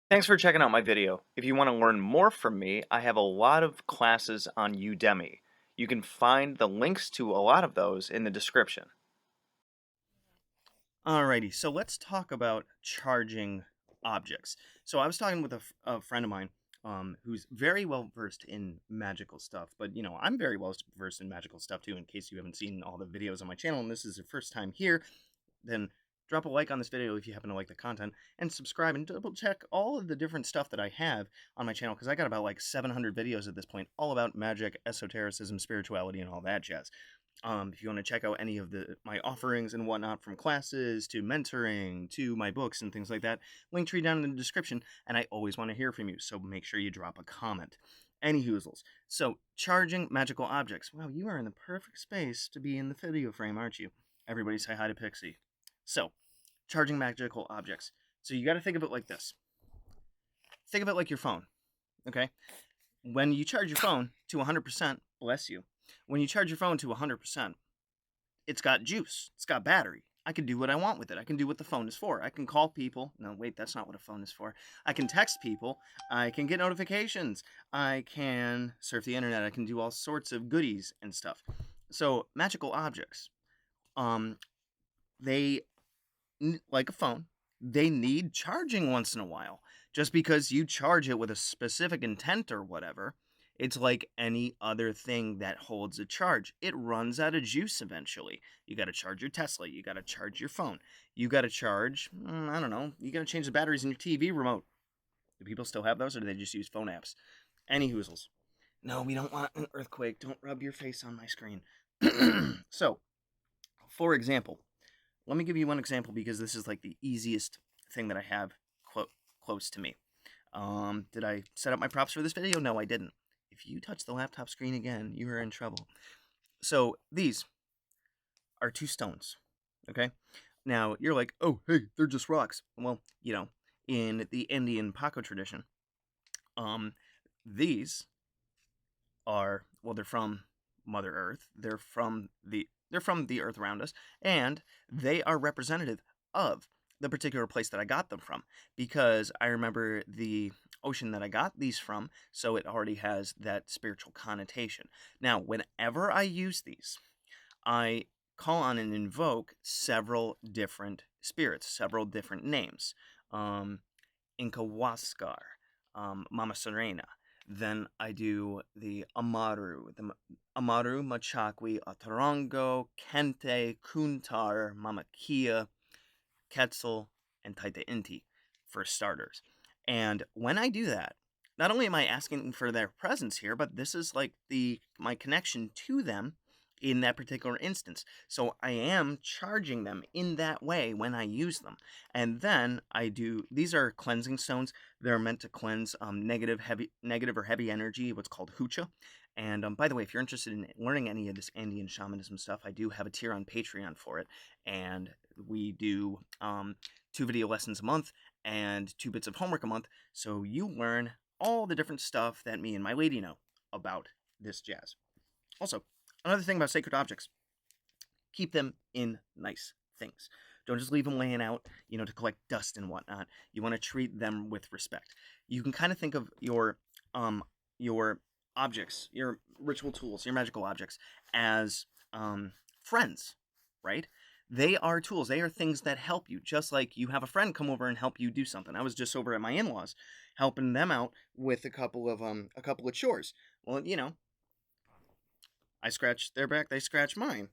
Thanks for checking out my video. If you want to learn more from me, I have a lot of classes on Udemy. You can find the links to a lot of those in the description. Alrighty, so let's talk about charging objects. So I was talking with a friend of mine who's very well versed in magical stuff, but I'm very well versed in magical stuff too, in case you haven't seen all the videos on my channel and this is your first time here. Then drop a like on this video if you happen to like the content, and subscribe and double check all of the different stuff that I have on my channel, because I got about like 700 videos at this point, all about magic, esotericism, spirituality, and all that jazz. If you want to check out any of my offerings and whatnot, from classes to mentoring to my books and things like that, link tree down in the description, and I always want to hear from you, so make sure you drop a comment. Any hoozles. So, charging magical objects. Wow, you are in the perfect space to be in the video frame, aren't you? Everybody say hi to Pixie. So, charging magical objects. So you got to think of it like this. Think of it like your phone, okay? When you charge your phone to 100%, bless you. When you charge your phone to 100%, it's got juice. It's got battery. I can do what I want with it. I can do what the phone is for. I can call people. No, wait, that's not what a phone is for. I can text people. I can get notifications. I can surf the internet. I can do all sorts of goodies and stuff. So, magical objects, they like a phone, they need charging once in a while. Just because you charge it with a specific intent or whatever, it's like any other thing that holds a charge. It runs out of juice eventually. You got to charge your Tesla. You got to charge your phone. You got to charge, I don't know, you got to change the batteries in your TV remote. Do people still have those, or do they just use phone apps? Any hoozles. No, we don't want an earthquake. Don't rub your face on my screen. So, for example, let me give you one example, because this is like the easiest thing that I have close to me. Did I set up my props for this video? No, I didn't. If you touch the laptop screen again, you are in trouble. So these are two stones, okay? Now, you're like, oh, hey, they're just rocks. Well, in the Indian Paco tradition, these are, well, they're from Mother Earth. They're from the earth around us, and they are representative of the particular place that I got them from, because I remember the ocean that I got these from, so it already has that spiritual connotation. Now, whenever I use these, I call on and invoke several different spirits, several different names. Um, Incahuascar, Mama Serena. Then I do the Amaru, Amaru, Machakwi, Atarango, Kente, Kuntar, Mama Kia, Quetzal, and Taita Inti for starters. And when I do that, not only am I asking for their presence here, but this is like my connection to them in that particular instance. So I am charging them in that way when I use them. And then these are cleansing stones. They're meant to cleanse negative or heavy energy, what's called hucha. And by the way, if you're interested in learning any of this Andean shamanism stuff, I do have a tier on Patreon for it. And we do 2 video lessons a month and 2 bits of homework a month. So you learn all the different stuff that me and my lady know about this jazz. Also, another thing about sacred objects, keep them in nice things. Don't just leave them laying out, to collect dust and whatnot. You want to treat them with respect. You can kind of think of your objects, your ritual tools, your magical objects, as friends, right? They are tools. They are things that help you, just like you have a friend come over and help you do something. I was just over at my in-laws, helping them out with a couple of chores. Well, I scratch their back, they scratch mine.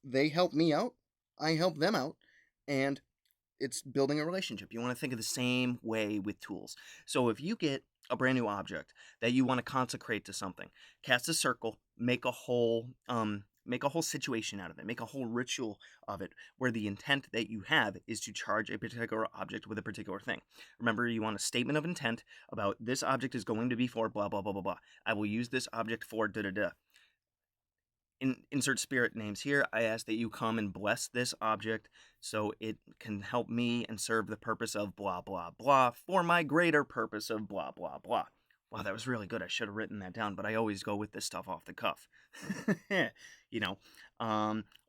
They help me out, I help them out, and it's building a relationship. You want to think of the same way with tools. So if you get a brand new object that you want to consecrate to something, cast a circle, make a whole situation out of it, make a whole ritual of it, where the intent that you have is to charge a particular object with a particular thing. Remember, you want a statement of intent about this object is going to be for blah blah blah blah blah. I will use this object for da da da. Insert spirit names here. I ask that you come and bless this object so it can help me and serve the purpose of blah blah blah for my greater purpose of blah blah blah. Wow, that was really good. I should have written that down, but I always go with this stuff off the cuff. you know,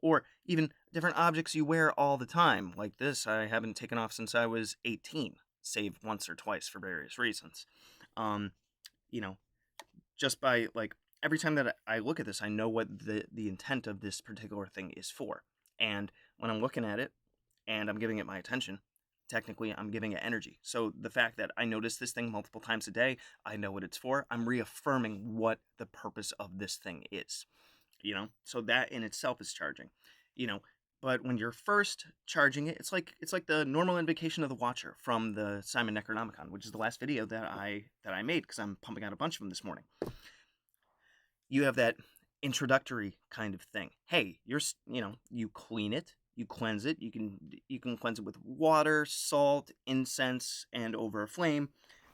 or even different objects you wear all the time, like this I haven't taken off since I was 18. save once or twice for various reasons. Um, you know, just by like every time that I look at this, I know what the intent of this particular thing is for. And when I'm looking at it and I'm giving it my attention, technically I'm giving it energy. So the fact that I notice this thing multiple times a day, I know what it's for. I'm reaffirming what the purpose of this thing is. So that in itself is charging. You know, but when you're first charging it, it's like the normal invocation of the Watcher from the Simon Necronomicon, which is the last video that I made because I'm pumping out a bunch of them this morning. You have that introductory kind of thing. Hey, you clean it, you cleanse it. You can cleanse it with water, salt, incense, and over a flame.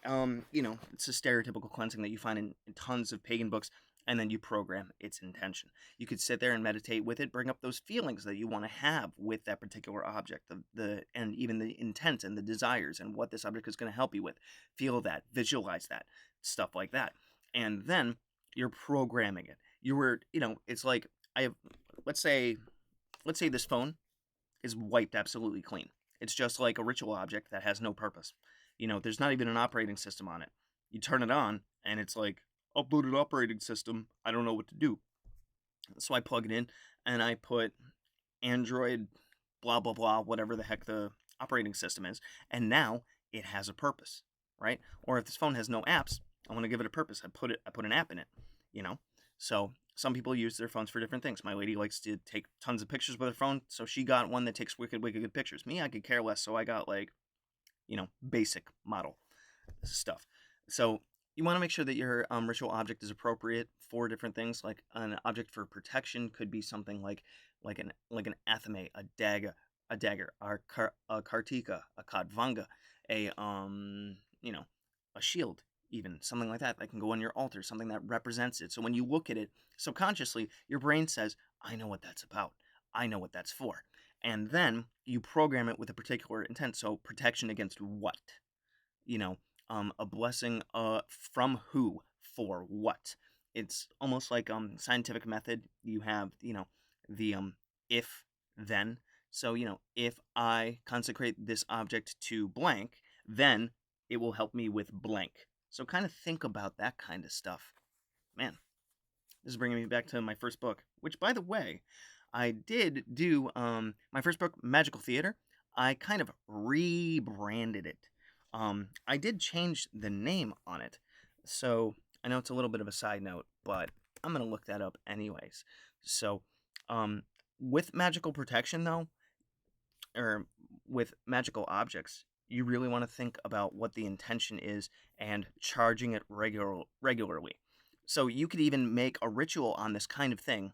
It's a stereotypical cleansing that you find in tons of pagan books. And then you program its intention. You could sit there and meditate with it, bring up those feelings that you want to have with that particular object, and even the intent and the desires and what this object is going to help you with. Feel that, visualize that, stuff like that. And then you're programming it. It's like let's say this phone is wiped absolutely clean. It's just like a ritual object that has no purpose. There's not even an operating system on it. You turn it on and it's like, uploaded operating system, I don't know what to do. So I plug it in and I put Android blah blah blah, whatever the heck the operating system is, and now it has a purpose, right? Or if this phone has no apps, I want to give it a purpose. I put an app in it, So some people use their phones for different things. My lady likes to take tons of pictures with her phone, so she got one that takes wicked good pictures. Me, I could care less, so I got basic model stuff. So you want to make sure that your ritual object is appropriate for different things. Like an object for protection could be something like an athame, a dagger, a kartika, a kadvanga, a shield, even something like that can go on your altar, something that represents it. So when you look at it subconsciously, your brain says, "I know what that's about. I know what that's for," and then you program it with a particular intent. So protection against what? A blessing from who for what. It's almost like scientific method. You have the if then. So if I consecrate this object to blank, then it will help me with blank. So kind of think about that kind of stuff. Man, this is bringing me back to my first book, which, by the way, I did do my first book, Magical Theater. I kind of rebranded it. I did change the name on it, so I know it's a little bit of a side note, but I'm going to look that up anyways. So, with magical protection, though, or with magical objects, you really want to think about what the intention is and charging it regularly. So you could even make a ritual on this kind of thing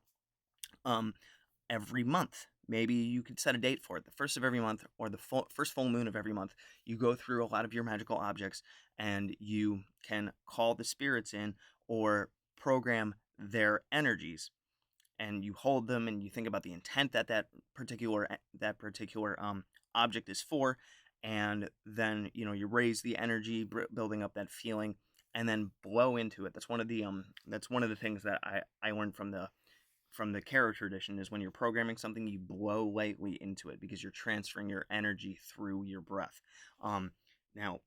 every month. Maybe you could set a date for it, the first of every month or the first full moon of every month. You go through a lot of your magical objects and you can call the spirits in or program their energies, and you hold them and you think about the intent that particular object is for, and then you raise the energy, building up that feeling, and then blow into it. That's one of the things that I learned from the character tradition, is when you're programming something, you blow lightly into it because you're transferring your energy through your breath. Now,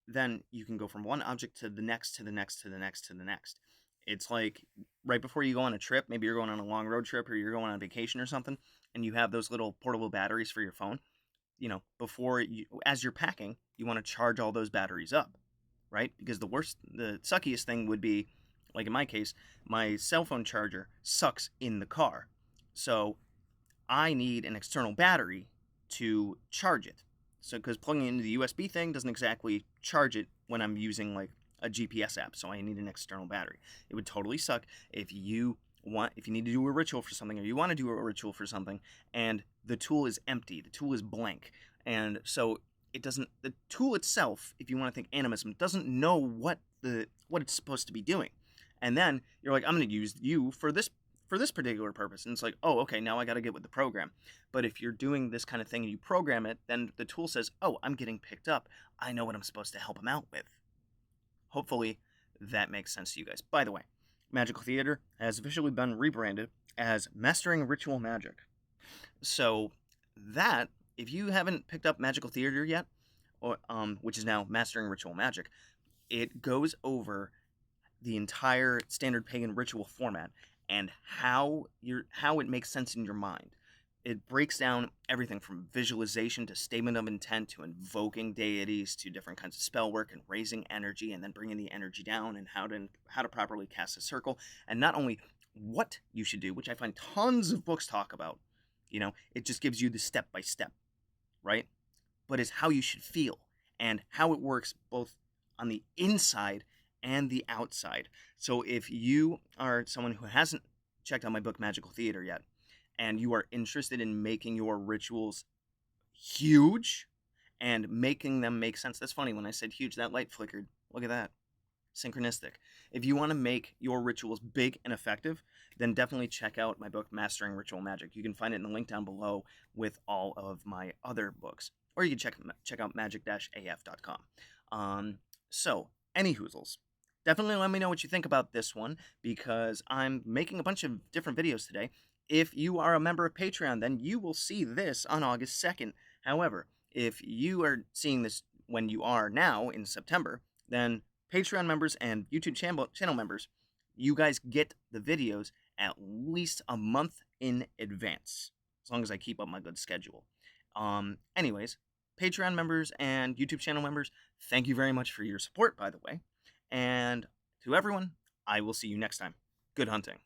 then you can go from one object to the next, to the next, to the next, to the next. It's like right before you go on a trip, maybe you're going on a long road trip or you're going on vacation or something, and you have those little portable batteries for your phone. As you're packing, you want to charge all those batteries up, right? Because the suckiest thing would be, like in my case, my cell phone charger sucks in the car. So I need an external battery to charge it. So because plugging it into the USB thing doesn't exactly charge it when I'm using like a GPS app. So I need an external battery. It would totally suck if you need to do a ritual for something, or you want to do a ritual for something, and the tool is empty, the tool is blank. And so the tool itself, if you want to think animism, doesn't know what it's supposed to be doing. And then you're like, I'm going to use you for this particular purpose. And it's like, oh, okay, now I got to get with the program. But if you're doing this kind of thing and you program it, then the tool says, oh, I'm getting picked up. I know what I'm supposed to help him out with. Hopefully that makes sense to you guys. By the way, Magical Theater has officially been rebranded as Mastering Ritual Magic. So that, if you haven't picked up Magical Theater yet, or which is now Mastering Ritual Magic. It goes over the entire standard pagan ritual format and how it makes sense in your mind. It breaks down everything from visualization to statement of intent to invoking deities to different kinds of spell work and raising energy and then bringing the energy down and how to properly cast a circle, and not only what you should do, which I find tons of books talk about. It just gives you the step by step, right? But it's how you should feel and how it works both on the inside and the outside. So if you are someone who hasn't checked out my book Magical Theater yet, and you are interested in making your rituals huge and making them make sense. That's funny, when I said huge, that light flickered. Look at that. Synchronistic. If you want to make your rituals big and effective, then definitely check out my book Mastering Ritual Magic. You can find it in the link down below with all of my other books, or you can check out magic-af.com. So, any hoozles, definitely let me know what you think about this one, because I'm making a bunch of different videos today. If you are a member of Patreon, then you will see this on August 2nd. However, if you are seeing this when you are now in September, then Patreon members and YouTube channel members, you guys get the videos at least a month in advance, as long as I keep up my good schedule. Anyways, Patreon members and YouTube channel members, thank you very much for your support, by the way. And to everyone, I will see you next time. Good hunting.